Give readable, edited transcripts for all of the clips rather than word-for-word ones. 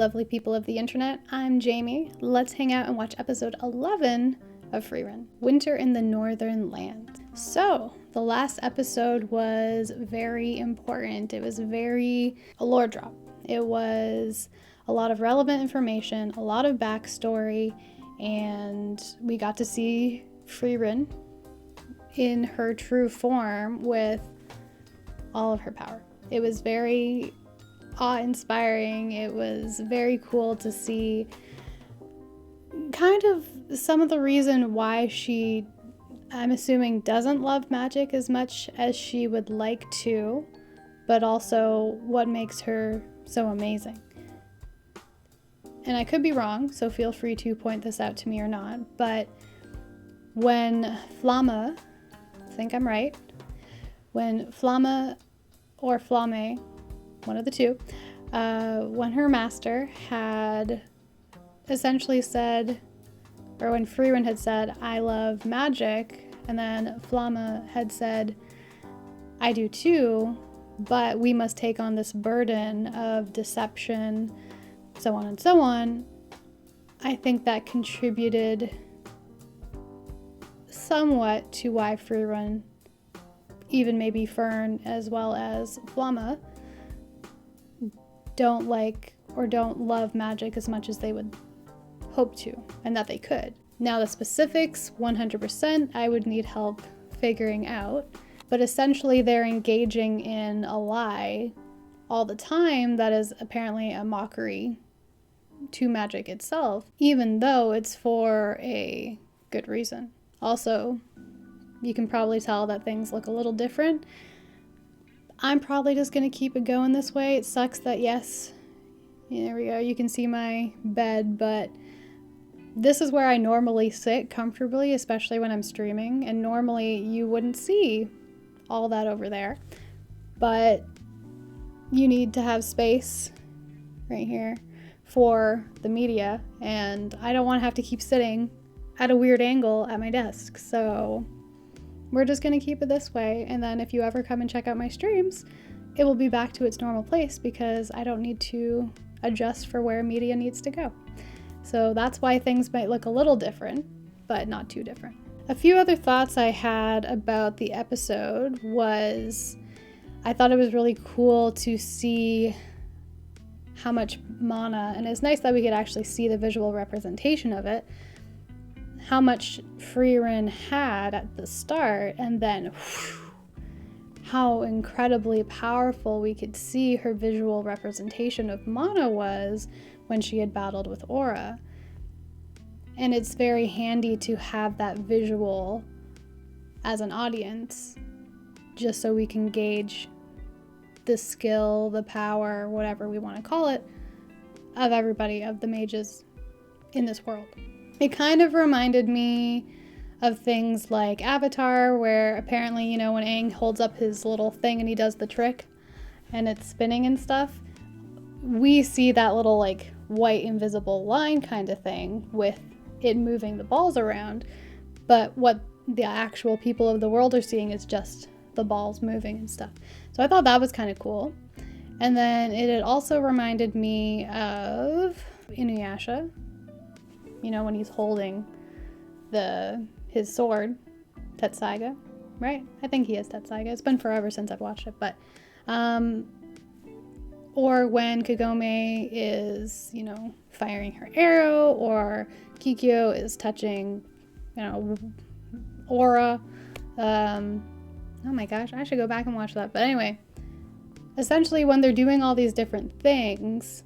lovely people of the internet. I'm Jamie. Let's hang out and watch episode 11 of Free Run, Winter in the Northern Land. So, the last episode was very important. It was a lore drop. It was a lot of relevant information, a lot of backstory, and we got to see Free Run in her true form with all of her power. It was very awe-inspiring. It was very cool to see kind of some of the reason why she, I'm assuming, doesn't love magic as much as she would like to, but also what makes her so amazing. And I could be wrong, so feel free to point this out to me or not, but when Flamme, I think I'm right, when Flamme or Flamme, one of the two, when her master had essentially said, or when Free Run had said, I love magic, and then Flamme had said, I do too, but we must take on this burden of deception, so on and so on, I think that contributed somewhat to why Free Run, even maybe Fern as well as Flamme, don't like or don't love magic as much as they would hope to, and that they could. Now the specifics, 100%, I would need help figuring out, but essentially they're engaging in a lie all the time that is apparently a mockery to magic itself, even though it's for a good reason. Also, you can probably tell that things look a little different. I'm probably just going to keep it going this way. It sucks that, yes, there we go, you can see my bed, but this is where I normally sit comfortably, especially when I'm streaming, and normally you wouldn't see all that over there, but you need to have space right here for the media, and I don't want to have to keep sitting at a weird angle at my desk, so we're just going to keep it this way, and then if you ever come and check out my streams, it will be back to its normal place because I don't need to adjust for where media needs to go. So that's why things might look a little different, but not too different. A few other thoughts I had about the episode was I thought it was really cool to see how much mana, and it's nice that we could actually see the visual representation of it, how much Free Run had at the start, and then how incredibly powerful we could see her visual representation of mana was when she had battled with Aura. And it's very handy to have that visual as an audience, just so we can gauge the skill, the power, whatever we want to call it, of everybody, of the mages in this world. It kind of reminded me of things like Avatar, where apparently, you know, when Aang holds up his little thing and he does the trick and it's spinning and stuff, we see that little like white invisible line kind of thing with it moving the balls around, but what the actual people of the world are seeing is just the balls moving and stuff. So I thought that was kind of cool. And then it had also reminded me of Inuyasha, you know, when he's holding his sword, Tetsaiga, right? I think he is Tetsaiga. It's been forever since I've watched it, but or when Kagome is, you know, firing her arrow, or Kikyo is touching, you know, Aura. Oh my gosh, I should go back and watch that. But anyway, essentially when they're doing all these different things,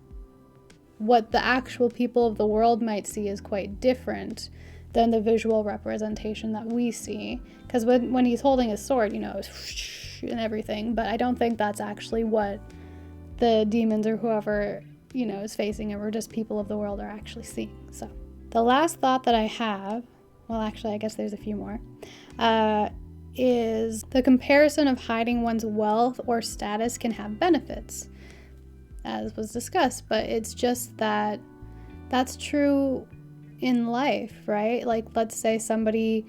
what the actual people of the world might see is quite different than the visual representation that we see. Because when he's holding his sword, you know, it's whoosh and everything, but I don't think that's actually what the demons or whoever, you know, is facing it, or just people of the world are actually seeing. So the last thought that I have, well, actually, I guess there's a few more, is the comparison of hiding one's wealth or status can have benefits, as was discussed, but it's just that that's true in life, right? Like, let's say somebody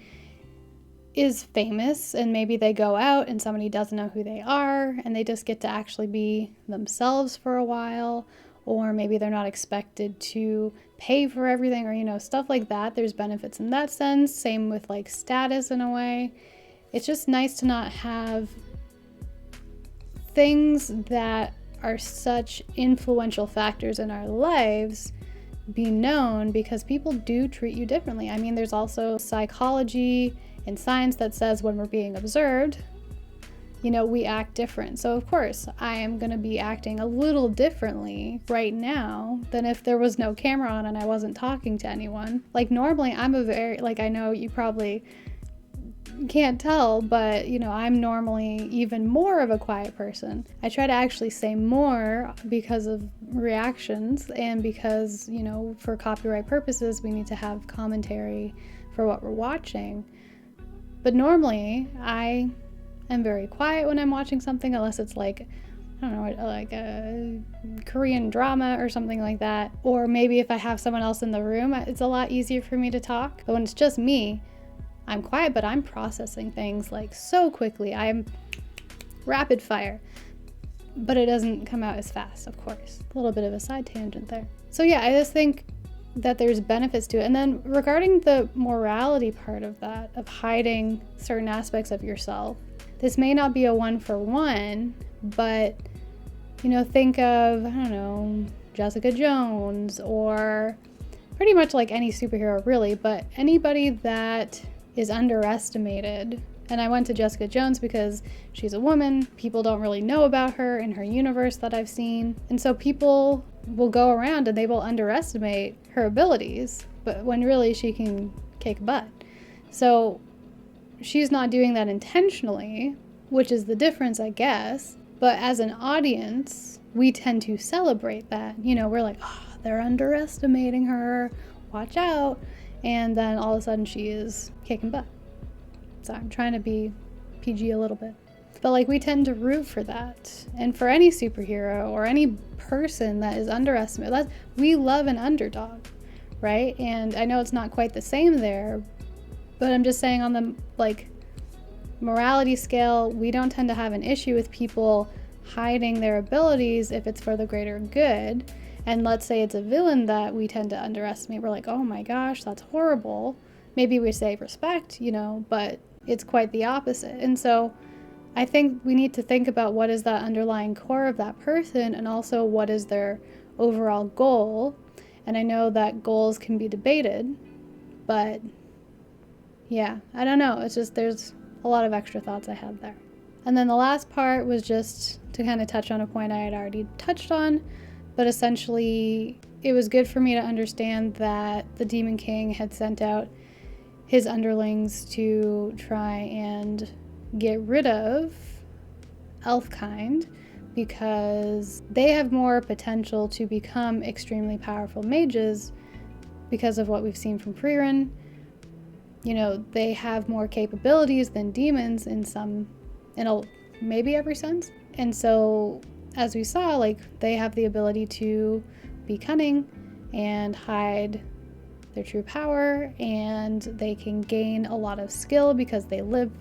is famous and maybe they go out and somebody doesn't know who they are and they just get to actually be themselves for a while, or maybe they're not expected to pay for everything, or, you know, stuff like that. There's benefits in that sense. Same with like status in a way. It's just nice to not have things that are such influential factors in our lives be known, because people do treat you differently. I mean, there's also psychology and science that says when we're being observed, you know, we act different. So of course, I am going to be acting a little differently right now than if there was no camera on and I wasn't talking to anyone. Like normally I'm a very, like, I know you probably can't tell, but you know, I'm normally even more of a quiet person. I try to actually say more because of reactions and because, you know, for copyright purposes, we need to have commentary for what we're watching. But normally I am very quiet when I'm watching something, unless it's like, I don't know, like a Korean drama or something like that. Or maybe if I have someone else in the room, it's a lot easier for me to talk. But when it's just me, I'm quiet, but I'm processing things like so quickly. I'm rapid fire, but it doesn't come out as fast, of course. A little bit of a side tangent there. So yeah, I just think that there's benefits to it. And then regarding the morality part of that, of hiding certain aspects of yourself, this may not be a one-for-one, but, you know, think of, I don't know, Jessica Jones, or pretty much like any superhero really, but anybody that is underestimated. And I went to Jessica Jones because she's a woman. People don't really know about her in her universe that I've seen. And so people will go around and they will underestimate her abilities, but when really she can kick butt. So she's not doing that intentionally, which is the difference, I guess. But as an audience, we tend to celebrate that. You know, we're like, oh, they're underestimating her, watch out. And then all of a sudden she is kicking butt. So I'm trying to be PG a little bit. But like, we tend to root for that. And for any superhero or any person that is underestimated, we love an underdog, right? And I know it's not quite the same there, but I'm just saying on the like morality scale, we don't tend to have an issue with people hiding their abilities if it's for the greater good. And let's say it's a villain that we tend to underestimate. We're like, oh my gosh, that's horrible. Maybe we say respect, you know, but it's quite the opposite. And so I think we need to think about what is that underlying core of that person, and also what is their overall goal. And I know that goals can be debated, but yeah, I don't know. It's just, there's a lot of extra thoughts I had there. And then the last part was just to kind of touch on a point I had already touched on, but essentially it was good for me to understand that the Demon King had sent out his underlings to try and get rid of Elfkind, because they have more potential to become extremely powerful mages because of what we've seen from Frieren. You know, they have more capabilities than demons in maybe every sense. And so, as we saw, like, they have the ability to be cunning and hide their true power, and they can gain a lot of skill because they live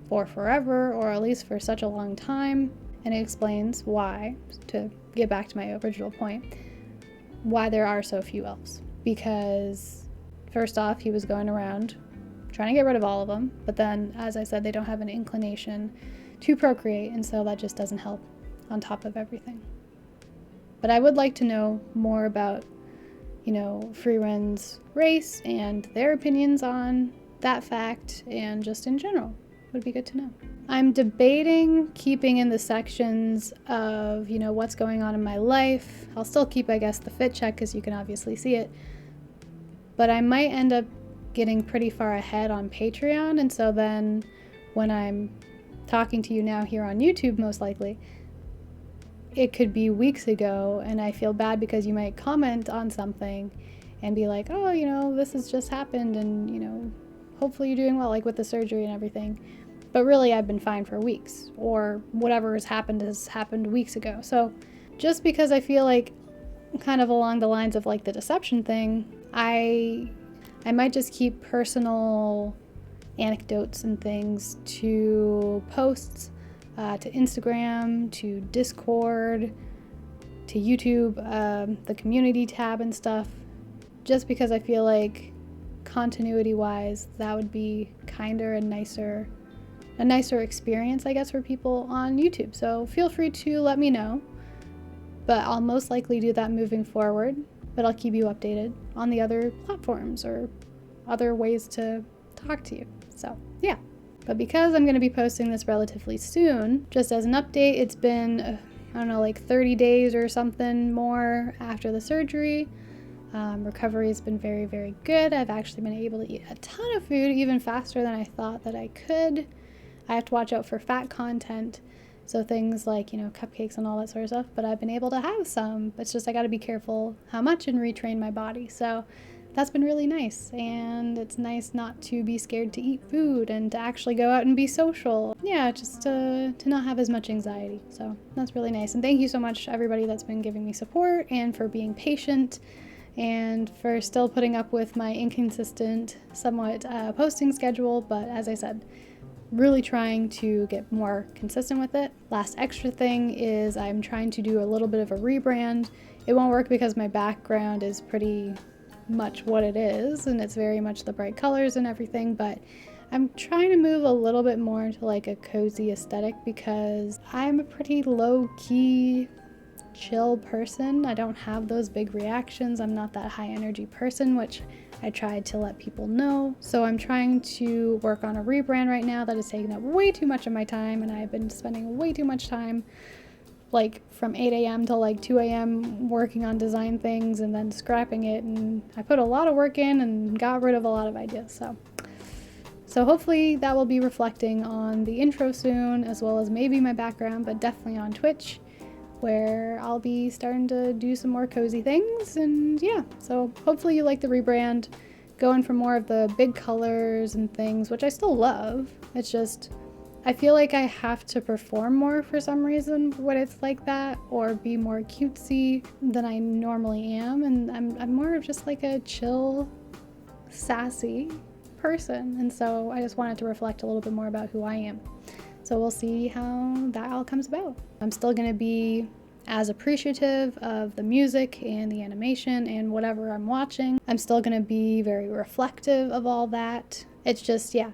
for forever, or at least for such a long time. And it explains why, to get back to my original point, why there are so few elves. Because first off, he was going around trying to get rid of all of them, but then, as I said, they don't have an inclination to procreate, and so that just doesn't help on top of everything. But I would like to know more about, you know, Frieren's race and their opinions on that fact, and just in general. Would be good to know. I'm debating keeping in the sections of, you know, what's going on in my life. I'll still keep, I guess, the fit check because you can obviously see it. But I might end up getting pretty far ahead on Patreon, and so then when I'm talking to you now here on YouTube, most likely, it could be weeks ago, and I feel bad because you might comment on something and be like, oh, you know, this has just happened, and, you know, hopefully you're doing well, like with the surgery and everything. But really, I've been fine for weeks, or whatever has happened weeks ago. So just because I feel like, kind of along the lines of like the deception thing, I might just keep personal anecdotes and things to posts, to Instagram, to Discord, to to YouTube, the community tab and stuff, just because I feel like continuity-wise, that would be kinder and nicer, a nicer experience, I guess, for people on YouTube. So feel free to let me know, but I'll most likely do that moving forward, but I'll keep you updated on the other platforms or other ways to talk to you. So yeah, but because I'm going to be posting this relatively soon, just as an update, it's been, I don't know, like 30 days or something more after the surgery. Recovery has been very, very good. I've actually been able to eat a ton of food, even faster than I thought that I could. I have to watch out for fat content, so things like, cupcakes and all that sort of stuff, but I've been able to have some. It's just I got to be careful how much and retrain my body. So that's been really nice, and it's nice not to be scared to eat food and to actually go out and be social. Yeah, just to not have as much anxiety. So that's really nice. And thank you so much, everybody that's been giving me support and for being patient and for still putting up with my inconsistent, somewhat posting schedule. But as I said, really trying to get more consistent with it. Last extra thing is I'm trying to do a little bit of a rebrand. It won't work because my background is pretty much what it is, and it's very much the bright colors and everything, but I'm trying to move a little bit more into like a cozy aesthetic because I'm a pretty low-key, chill person. I don't have those big reactions. I'm not that high energy person, which I tried to let people know. So I'm trying to work on a rebrand right now that is taking up way too much of my time, and I've been spending way too much time, like from 8 a.m. to like 2 a.m. working on design things and then scrapping it, and I put a lot of work in and got rid of a lot of ideas. So hopefully that will be reflecting on the intro soon, as well as maybe my background, but definitely on Twitch, where I'll be starting to do some more cozy things. And yeah, so hopefully you like the rebrand, going for more of the big colors and things, which I still love. It's just, I feel like I have to perform more for some reason when it's like that, or be more cutesy than I normally am. And I'm more of just like a chill, sassy person. And so I just wanted to reflect a little bit more about who I am. So we'll see how that all comes about. I'm still going to be as appreciative of the music and the animation and whatever I'm watching. I'm still going to be very reflective of all that. It's just, yeah,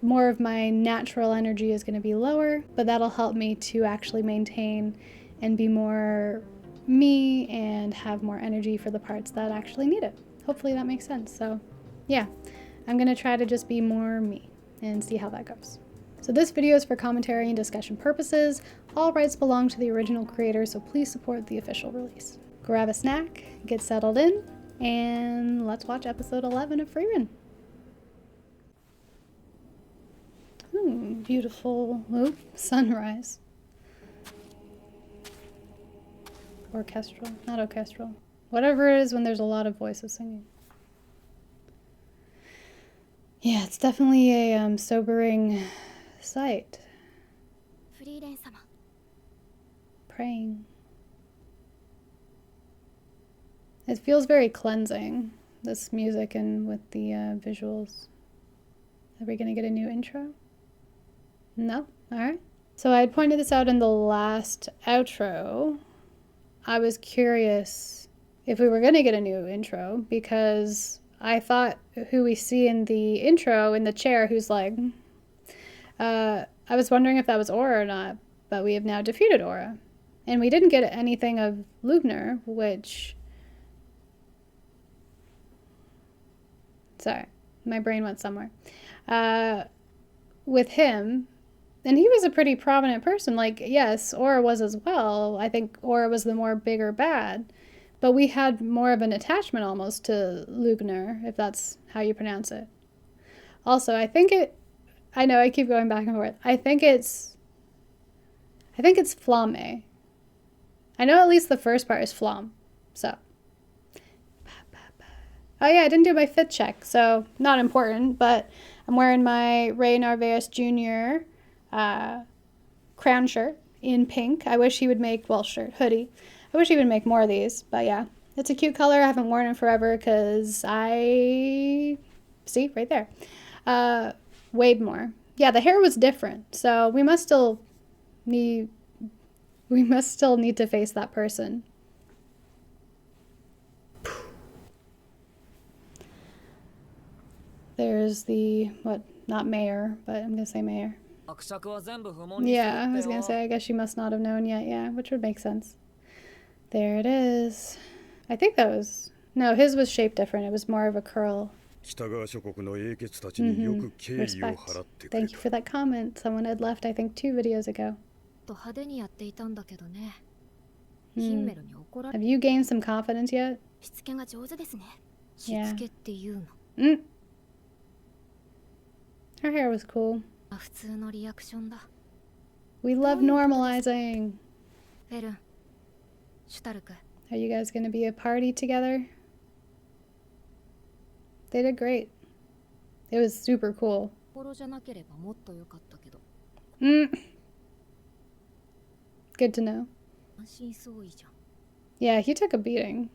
more of my natural energy is going to be lower, but that'll help me to actually maintain and be more me and have more energy for the parts that actually need it. Hopefully that makes sense. So yeah, I'm going to try to just be more me and see how that goes. So this video is for commentary and discussion purposes. All rights belong to the original creator, so please support the official release. Grab a snack, get settled in, and let's watch episode 11 of Freeman. Beautiful sunrise. Orchestral, not orchestral. Whatever it is when there's a lot of voices singing. Yeah, it's definitely a sobering sight. Praying. It feels very cleansing, this music and with the visuals. Are we gonna get a new intro? No? Alright. So I had pointed this out in the last outro. I was curious if we were gonna get a new intro, because I thought who we see in the intro in the chair who's like, I was wondering if that was Aura or not, but we have now defeated Aura. And we didn't get anything of Lubner, which... Sorry, my brain went somewhere. With him, and he was a pretty prominent person. Like, yes, Aura was as well. I think Aura was the more bigger bad. But we had more of an attachment almost to Lubner, if that's how you pronounce it. Also, I know I keep going back and forth. I think it's Flamme. I know at least the first part is Flamme. So. Oh yeah, I didn't do my fit check, so not important, but I'm wearing my Ray Narvaez Jr. Crown shirt in pink. I wish he would make, hoodie. I wish he would make more of these, but yeah. It's a cute color. I haven't worn it forever because see, right there. Weighed more. Yeah, the hair was different, so we must still need to face that person There's the, what, not mayor, but I'm gonna say mayor. Yeah, I was gonna say, I guess she must not have known yet, yeah, which would make sense. There it is. I think that was, no, his was shaped different. It was more of a curl. Respect. Thank you for that comment. Someone had left, I think, 2 videos ago. Have you gained some confidence yet? Yeah. Her hair was cool. We love normalizing. Are you guys gonna be a party together? They did great. It was super cool. Good to know. Yeah, he took a beating.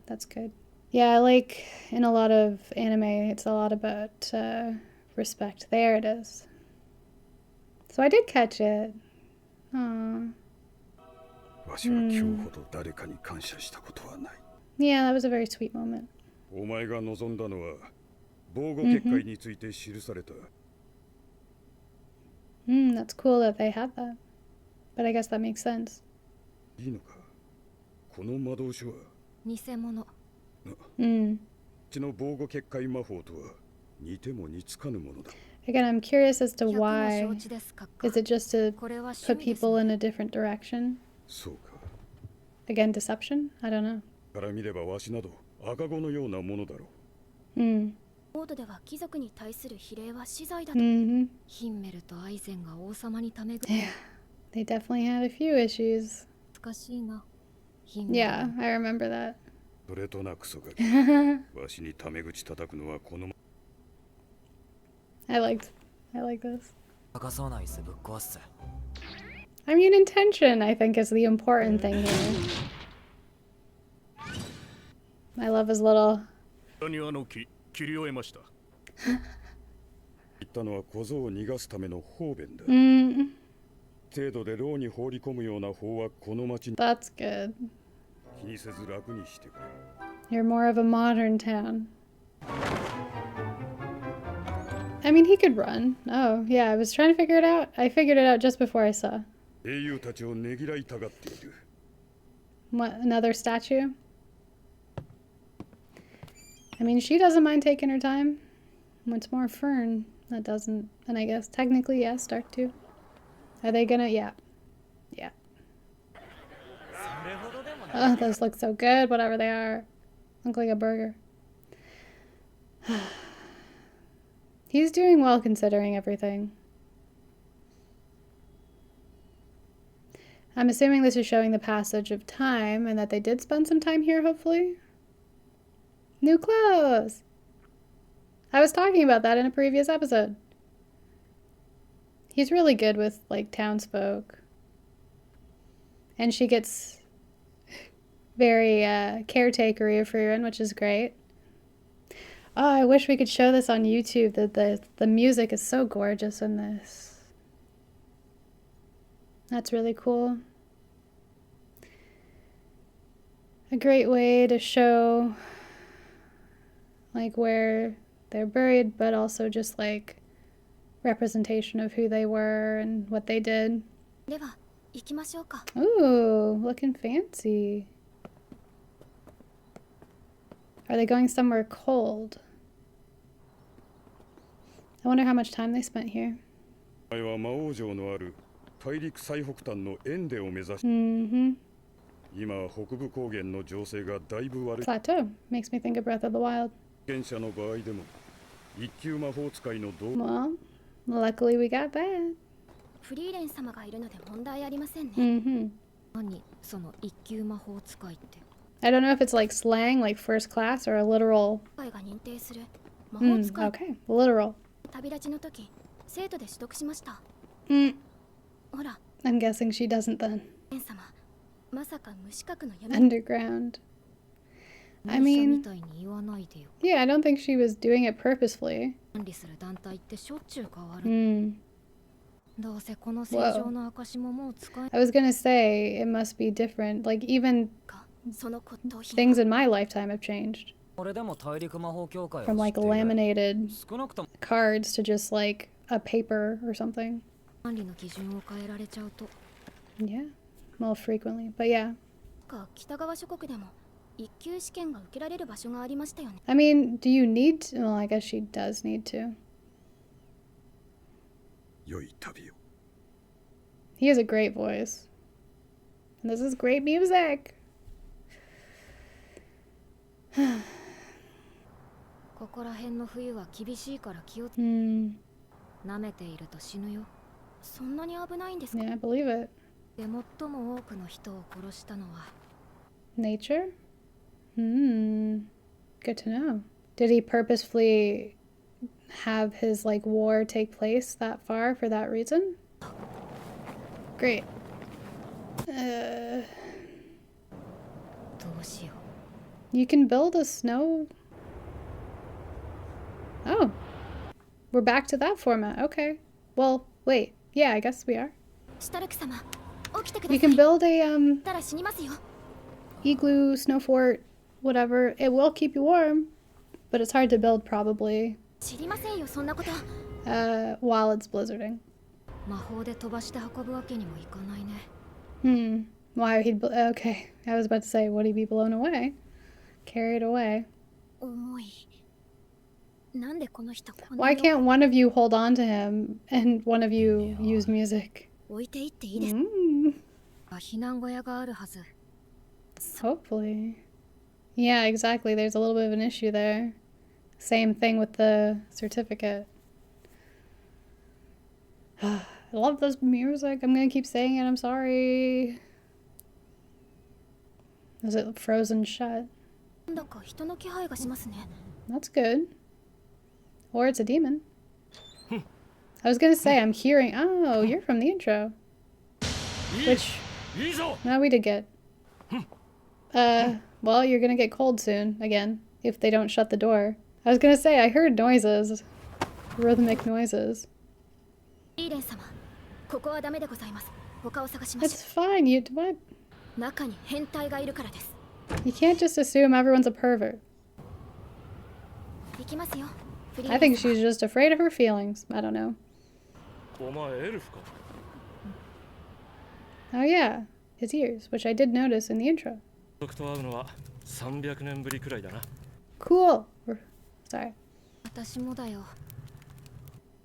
That's good. Yeah, like in a lot of anime, it's a lot about respect. There it is. So I did catch it. Aww. Yeah, that was a very sweet moment. That's cool that they had that. But I guess that makes sense. Again, I'm curious as to why. Is it just to put people in a different direction? Again, deception? I don't know. Yeah, they definitely had a few issues. Yeah, I remember that. I like this. I mean, intention, I think, is the important thing here. I love his little... That's good. You're more of a modern town. I mean, he could run. Oh, yeah, I was trying to figure it out. I figured it out just before I saw. What, another statue? I mean, she doesn't mind taking her time. What's more, Fern, that doesn't. And I guess technically, yes, Stark too. Are they gonna? Yeah. Yeah. Oh, those look so good, whatever they are. Look like a burger. He's doing well considering everything. I'm assuming this is showing the passage of time and that they did spend some time here, hopefully. New clothes! I was talking about that in a previous episode. He's really good with, like, townsfolk. And she gets very caretakery of Frieren, which is great. Oh, I wish we could show this on YouTube. The music is so gorgeous in this. That's really cool. A great way to show like where they're buried, but also just like representation of who they were and what they did. Ooh, looking fancy. Are they going somewhere cold? I wonder how much time they spent here. Mm-hmm. Plateau. Makes me think of Breath of the Wild. Well, luckily we got that. Mm-hmm. I don't know if it's like slang, like first class, or a literal... okay, literal. I'm guessing she doesn't then. Underground. I mean, yeah, I don't think she was doing it purposefully. Whoa. I was gonna say, it must be different. Like, even things in my lifetime have changed. From like laminated cards to just like a paper or something. Yeah, more frequently, but yeah. I mean, do you need to? Well, I guess she does need to. He has a great voice. And this is great music. Yeah, I believe it. Nature? Good to know. Did he purposefully have his like war take place that far for that reason? Great. You can build a snow. Oh, we're back to that format. Okay. Well, wait. Yeah, I guess we are. You can build a igloo, snow fort, whatever. It will keep you warm, but it's hard to build probably while it's blizzarding. Why he'd okay. I was about to say, would he be blown away? Carried away. Why can't one of you hold on to him and one of you use music? Hopefully. Yeah, exactly. There's a little bit of an issue there. Same thing with the certificate. I love this music. I'm gonna keep saying it. I'm sorry. Is it frozen shut? That's good. Or it's a demon. I was gonna say, I'm hearing... Oh, you're from the intro. Which... No, we did get. Well, you're gonna get cold soon, again, if they don't shut the door. I was gonna say, I heard noises. Rhythmic noises. It's fine, you... What? You can't just assume everyone's a pervert. I think she's just afraid of her feelings. I don't know. Oh yeah, his ears, which I did notice in the intro. Cool. Sorry.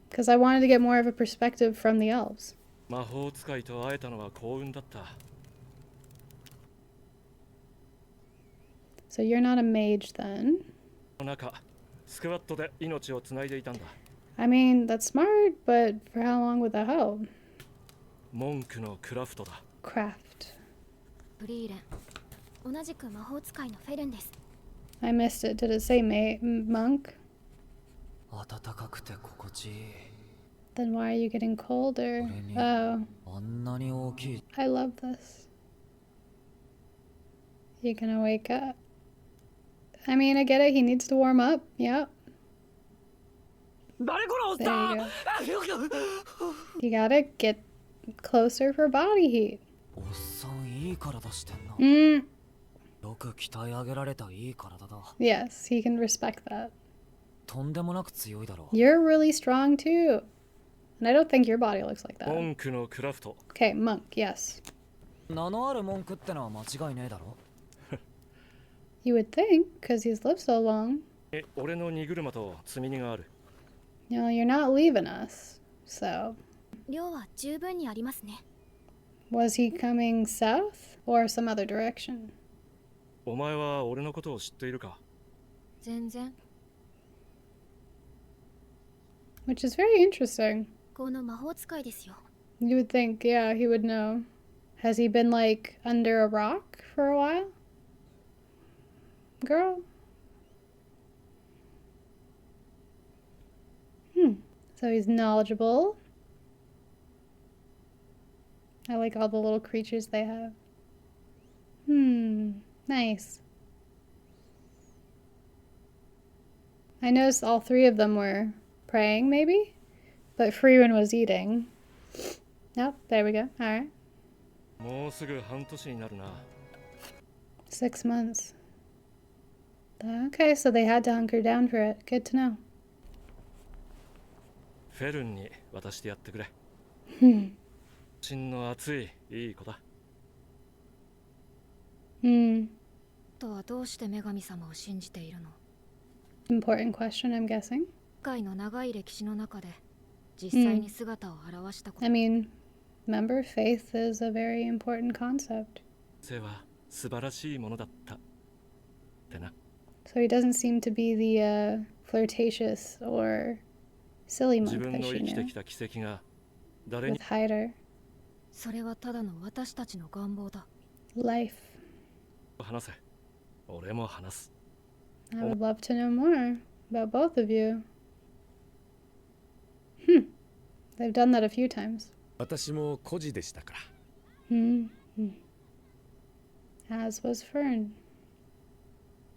Because I wanted to get more of a perspective from the elves. So you're not a mage then? I mean, that's smart, but for how long would that help? Craft. I missed it. Did it say monk? Then why are you getting colder? Oh. I love this. You're gonna wake up. I mean, I get it. He needs to warm up. Yep. There you go. You gotta get closer for body heat. Yes, he can respect that. You're really strong too. And I don't think your body looks like that. Okay, monk, yes. You would think, because he's lived so long. No, you're not leaving us, so... Was he coming south, or some other direction? Which is very interesting. You would think, yeah, he would know. Has he been, like, under a rock for a while? Girl? So he's knowledgeable. I like all the little creatures they have. Nice. I noticed all three of them were praying, maybe? But Freeman was eating. Nope, there we go. Alright. もうすぐ半年になるな。 6 months. Okay, so they had to hunker down for it. Good to know. フェルンに渡してやってくれ。心の熱いいい子だ。とはどうして女神様を信じているの？ Important question, I'm guessing. 世界の長い歴史の中で実際に姿を現したこと。I mean, remember, faith is a very important concept. 生は素晴らしいものだったってな。So he doesn't seem to be the flirtatious or silly 自 monk 分 that の she 生きて knew きた奇跡が誰に with Hyder. それはただの私たちの願望だ。 Life. 話せ。俺も話す。 I would love to know more about both of you. They've done that a few times. 私も孤児でしたから。As was Fern.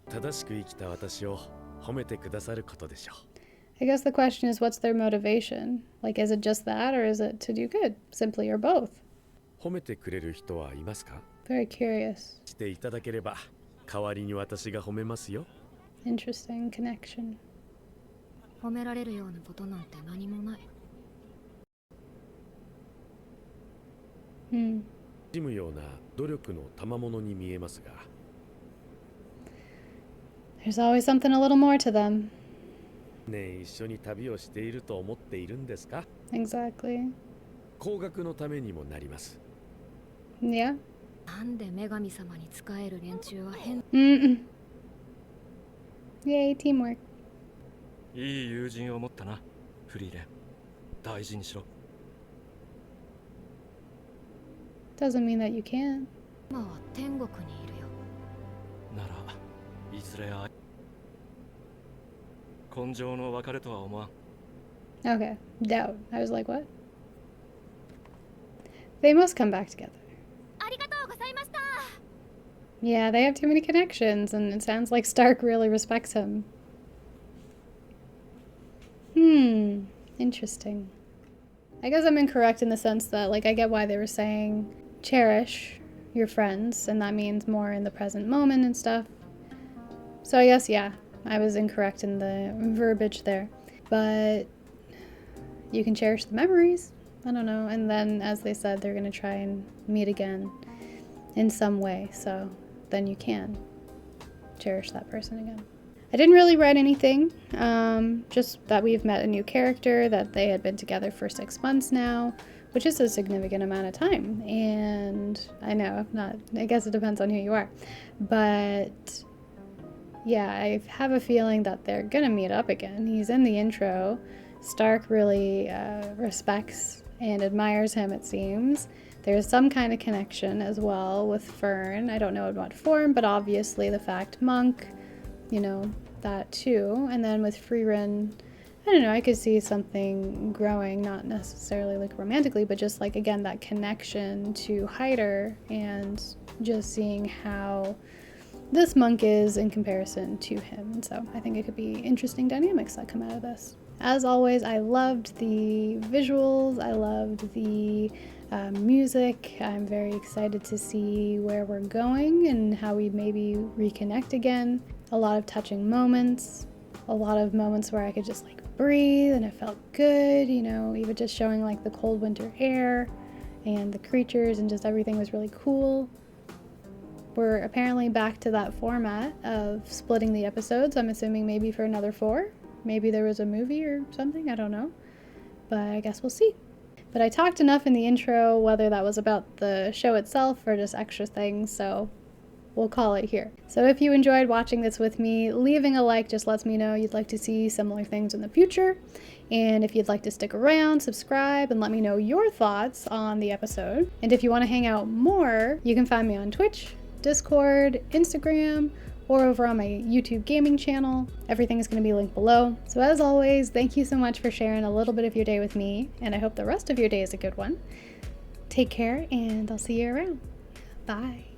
正しく生きた私を褒めてくださることでしょう。I guess the question is, what's their motivation? Like, is it just that, or is it to do good? Simply or both? 褒めてくれる人はいますか？ Very curious. していただければ代わりに私が褒めますよ。Interesting connection. 褒められるようなことなんて何もない。惜しむような努力の賜物に見えますが。There's always something a little more to them. ねえ、一緒に旅をしていると思っているんですか？ Exactly. 高額のためにもなります。Yeah. なんで女神様に仕える連中は変。Yay, teamwork. いい友人を持ったな、フリーレン。大事にしろ。 Doesn't mean that you can't. 今は天国にいるよ。ならいずれ根性の別れとは思わん。 Okay, doubt. I was like, what? They must come back together. ありがとうございました。 Yeah, they have too many connections, and it sounds like Stark really respects him. Interesting. I guess I'm incorrect in the sense that, like, I get why they were saying cherish your friends, and that means more in the present moment and stuff. So I guess, yeah, I was incorrect in the verbiage there. But you can cherish the memories. I don't know. And then, as they said, they're going to try and meet again in some way. So then you can cherish that person again. I didn't really write anything, just that we've met a new character, that they had been together for 6 months now, which is a significant amount of time. And I know, I guess it depends on who you are. But yeah, I have a feeling that they're gonna meet up again. He's in the intro. Stark really respects and admires him, it seems. There's some kind of connection as well with Fern. I don't know in what form, but obviously the fact monk, you know, that too. And then with Freerin, I don't know, I could see something growing, not necessarily like romantically, but just like, again, that connection to Hyder and just seeing how this monk is in comparison to him. And so I think it could be interesting dynamics that come out of this. As always, I loved the visuals, I loved the music. I'm very excited to see where we're going and how we maybe reconnect again. A lot of touching moments, a lot of moments where I could just like breathe and it felt good, you know, even just showing like the cold winter air and the creatures and just everything was really cool. We're apparently back to that format of splitting the episodes. I'm assuming maybe for another 4. Maybe there was a movie or something, I don't know. But I guess we'll see. But I talked enough in the intro, whether that was about the show itself or just extra things, so we'll call it here. So if you enjoyed watching this with me, leaving a like just lets me know you'd like to see similar things in the future. And if you'd like to stick around, subscribe, and let me know your thoughts on the episode. And if you want to hang out more, you can find me on Twitch, Discord, Instagram, or over on my YouTube gaming channel. Everything is going to be linked below. So as always, thank you so much for sharing a little bit of your day with me, and I hope the rest of your day is a good one. Take care, and I'll see you around. Bye.